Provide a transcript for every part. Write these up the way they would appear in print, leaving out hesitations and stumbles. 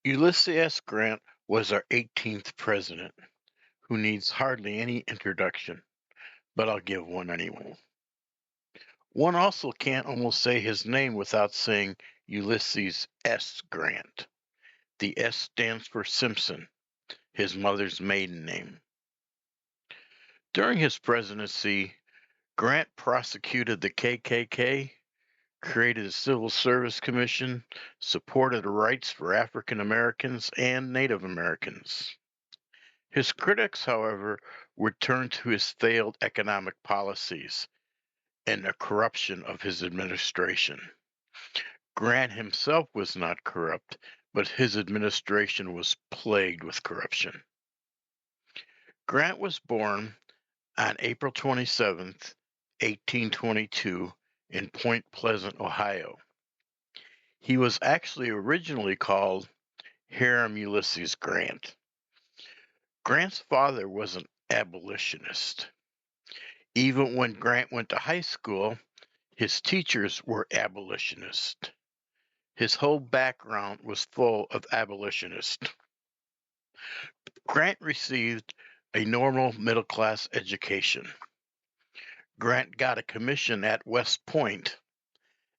Ulysses S. Grant was our 18th president, who needs hardly any introduction, but I'll give one anyway. One also can't almost say his name without saying Ulysses S. Grant. The S stands for Simpson, his mother's maiden name. During his presidency, Grant prosecuted the KKK, created a civil service commission, supported rights for African Americans and Native Americans. His critics, however, would turn to his failed economic policies and the corruption of his administration. Grant himself was not corrupt, but his administration was plagued with corruption. Grant was born on April 27th, 1822, in Point Pleasant, Ohio. He was actually originally called Hiram Ulysses Grant. Grant's father was an abolitionist. Even when Grant went to high school, his teachers were abolitionists. His whole background was full of abolitionists. Grant received a normal middle class education. Grant got a commission at West Point.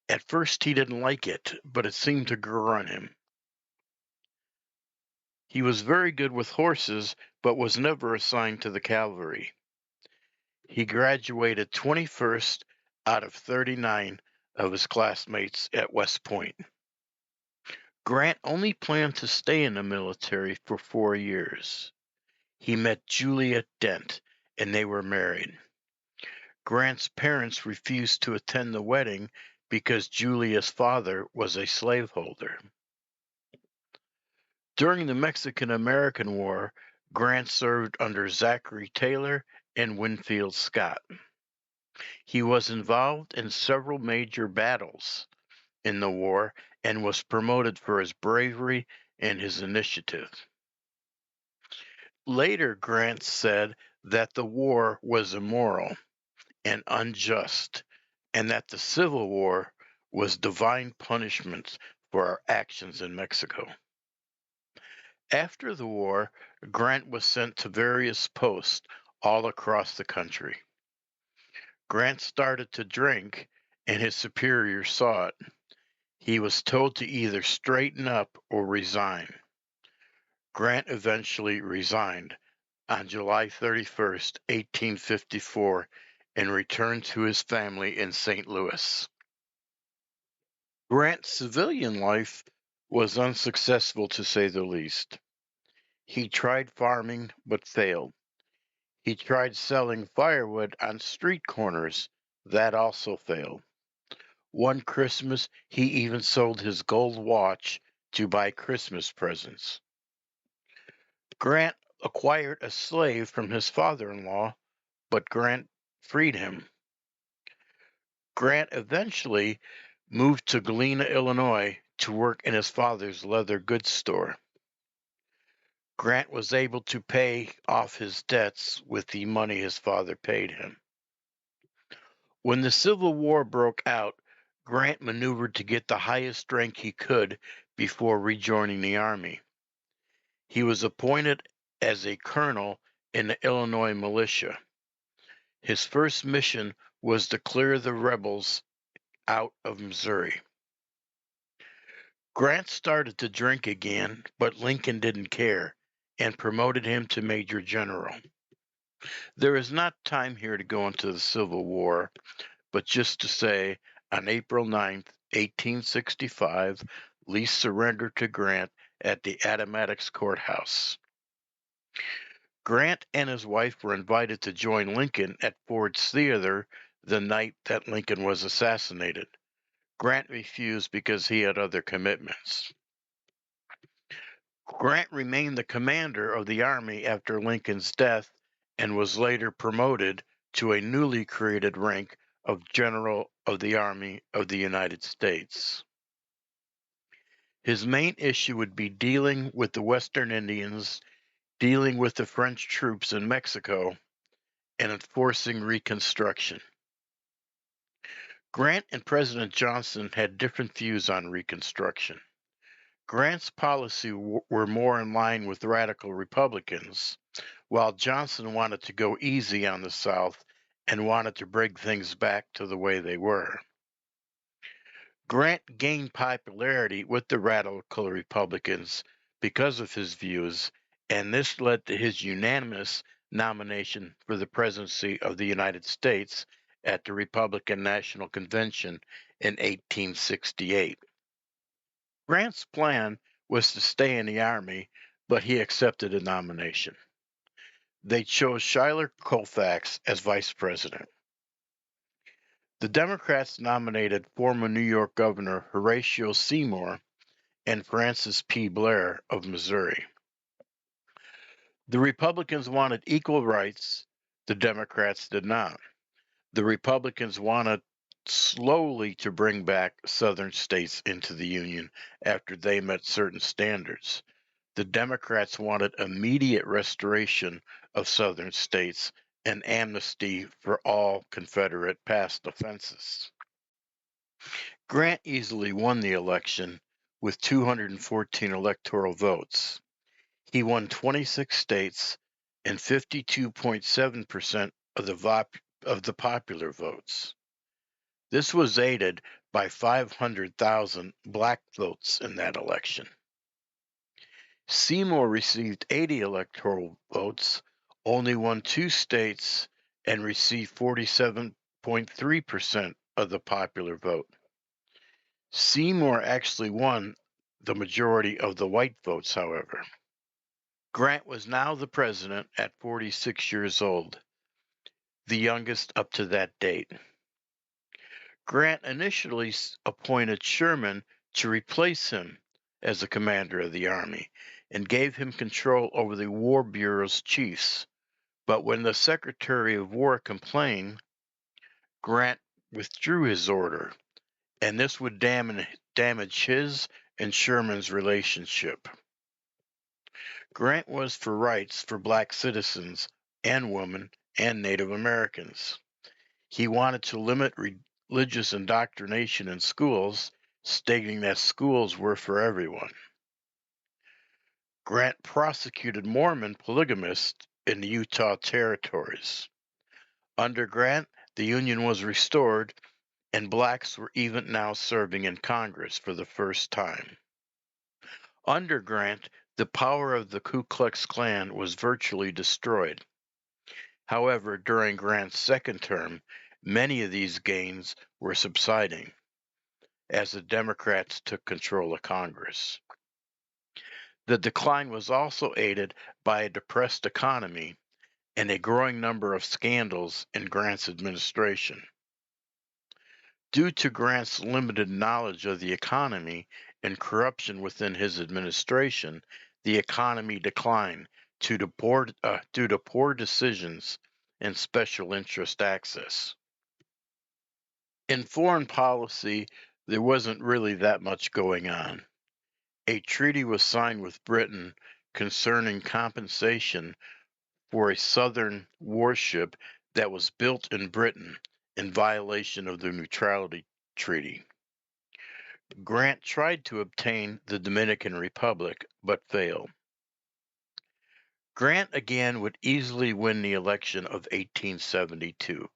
At first, he didn't like it, but it seemed to grow on him. He was very good with horses, but was never assigned to the cavalry. He graduated 21st out of 39 of his classmates at West Point. Grant only planned to stay in the military for 4 years. He met Juliet Dent, and they were married. Grant's parents refused to attend the wedding because Julia's father was a slaveholder. During the Mexican-American War, Grant served under Zachary Taylor and Winfield Scott. He was involved in several major battles in the war and was promoted for his bravery and his initiative. Later, Grant said that the war was immoral and unjust, and that the Civil War was divine punishment for our actions in Mexico. After the war, Grant was sent to various posts all across the country. Grant started to drink, and his superiors saw it. He was told to either straighten up or resign. Grant eventually resigned on July 31st, 1854, and returned to his family in St. Louis. Grant's civilian life was unsuccessful to say the least. He tried farming but failed. He tried selling firewood on street corners. That also failed. One Christmas, he even sold his gold watch to buy Christmas presents. Grant acquired a slave from his father-in-law, but Grant freed him. Grant eventually moved to Galena, Illinois, to work in his father's leather goods store. Grant was able to pay off his debts with the money his father paid him. When the Civil War broke out, Grant maneuvered to get the highest rank he could before rejoining the Army. He was appointed as a colonel in the Illinois militia. His first mission was to clear the rebels out of Missouri. Grant started to drink again, but Lincoln didn't care and promoted him to Major General. There is not time here to go into the Civil War, but just to say on April 9th, 1865, Lee surrendered to Grant at the Appomattox Courthouse. Grant and his wife were invited to join Lincoln at Ford's Theater the night that Lincoln was assassinated. Grant refused because he had other commitments. Grant remained the commander of the Army after Lincoln's death and was later promoted to a newly created rank of General of the Army of the United States. His main issue would be dealing with the Western Indians, dealing with the French troops in Mexico, and enforcing Reconstruction. Grant and President Johnson had different views on Reconstruction. Grant's policy were more in line with radical Republicans, while Johnson wanted to go easy on the South and wanted to bring things back to the way they were. Grant gained popularity with the radical Republicans because of his views, and this led to his unanimous nomination for the presidency of the United States at the Republican National Convention in 1868. Grant's plan was to stay in the Army, but he accepted a nomination. They chose Schuyler Colfax as vice president. The Democrats nominated former New York Governor Horatio Seymour and Francis P. Blair of Missouri. The Republicans wanted equal rights, the Democrats did not. The Republicans wanted slowly to bring back Southern states into the Union after they met certain standards. The Democrats wanted immediate restoration of Southern states and amnesty for all Confederate past offenses. Grant easily won the election with 214 electoral votes. He won 26 states and 52.7% of the popular votes. This was aided by 500,000 black votes in that election. Seymour received 80 electoral votes, only won 2 states, and received 47.3% of the popular vote. Seymour actually won the majority of the white votes, however. Grant was now the president at 46 years old, the youngest up to that date. Grant initially appointed Sherman to replace him as the commander of the Army and gave him control over the War Bureau's chiefs. But when the Secretary of War complained, Grant withdrew his order, and this would damage his and Sherman's relationship. Grant was for rights for black citizens and women and Native Americans. He wanted to limit religious indoctrination in schools, stating that schools were for everyone. Grant prosecuted Mormon polygamists in the Utah territories. Under Grant, the Union was restored, and blacks were even now serving in Congress for the first time. Under Grant, the power of the Ku Klux Klan was virtually destroyed. However, during Grant's second term, many of these gains were subsiding as the Democrats took control of Congress. The decline was also aided by a depressed economy and a growing number of scandals in Grant's administration. Due to Grant's limited knowledge of the economy and corruption within his administration, the economy declined due to poor decisions and special interest access. In foreign policy, there wasn't really that much going on. A treaty was signed with Britain concerning compensation for a Southern warship that was built in Britain in violation of the Neutrality Treaty. Grant tried to obtain the Dominican Republic, but failed. Grant again would easily win the election of 1872,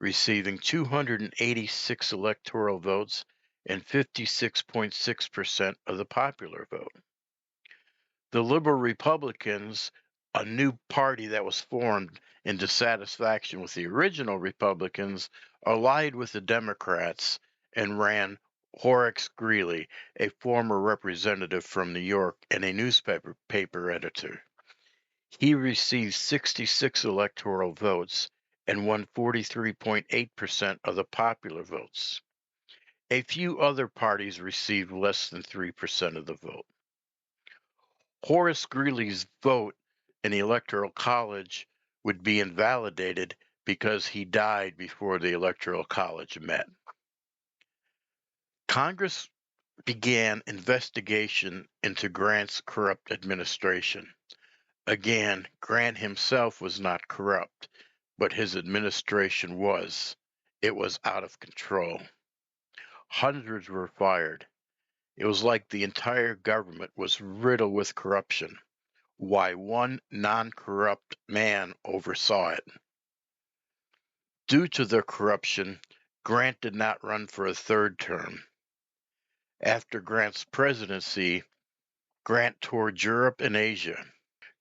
receiving 286 electoral votes and 56.6% of the popular vote. The Liberal Republicans, a new party that was formed in dissatisfaction with the original Republicans, allied with the Democrats and ran Horace Greeley, a former representative from New York and a newspaper editor. He received 66 electoral votes and won 43.8% of the popular votes. A few other parties received less than 3% of the vote. Horace Greeley's vote in the Electoral College would be invalidated because he died before the Electoral College met. Congress began investigation into Grant's corrupt administration. Again, Grant himself was not corrupt, but his administration was. It was out of control. Hundreds were fired. It was like the entire government was riddled with corruption. Why one non-corrupt man oversaw it. Due to the corruption, Grant did not run for a third term. After Grant's presidency, Grant toured Europe and Asia.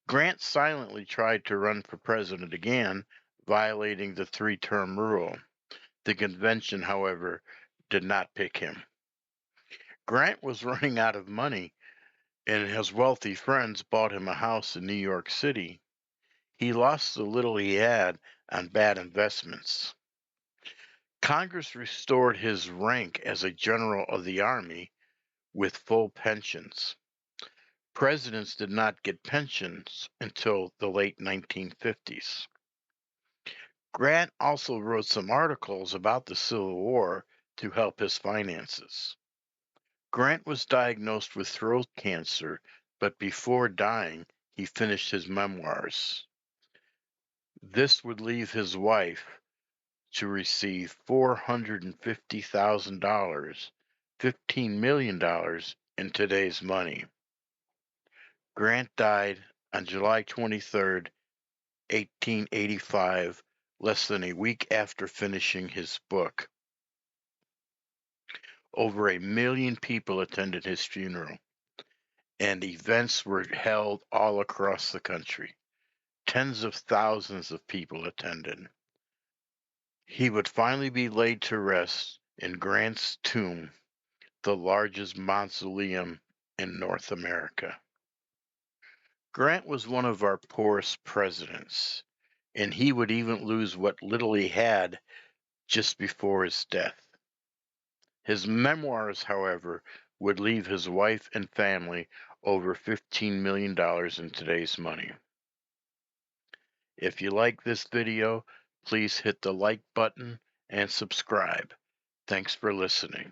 Grant silently tried to run for president again, violating the three-term rule. The convention, however, did not pick him. Grant was running out of money, and his wealthy friends bought him a house in New York City. He lost the little he had on bad investments. Congress restored his rank as a general of the Army with full pensions. Presidents did not get pensions until the late 1950s. Grant also wrote some articles about the Civil War to help his finances. Grant was diagnosed with throat cancer, but before dying, he finished his memoirs. This would leave his wife to receive $450,000, $15 million in today's money. Grant died on July 23rd, 1885, less than a week after finishing his book. Over 1 million people attended his funeral, and events were held all across the country. Tens of thousands of people attended. He would finally be laid to rest in Grant's tomb, the largest mausoleum in North America. Grant was one of our poorest presidents, and he would even lose what little he had just before his death. His memoirs, however, would leave his wife and family over $15 million in today's money. If you like this video, please hit the like button and subscribe. Thanks for listening.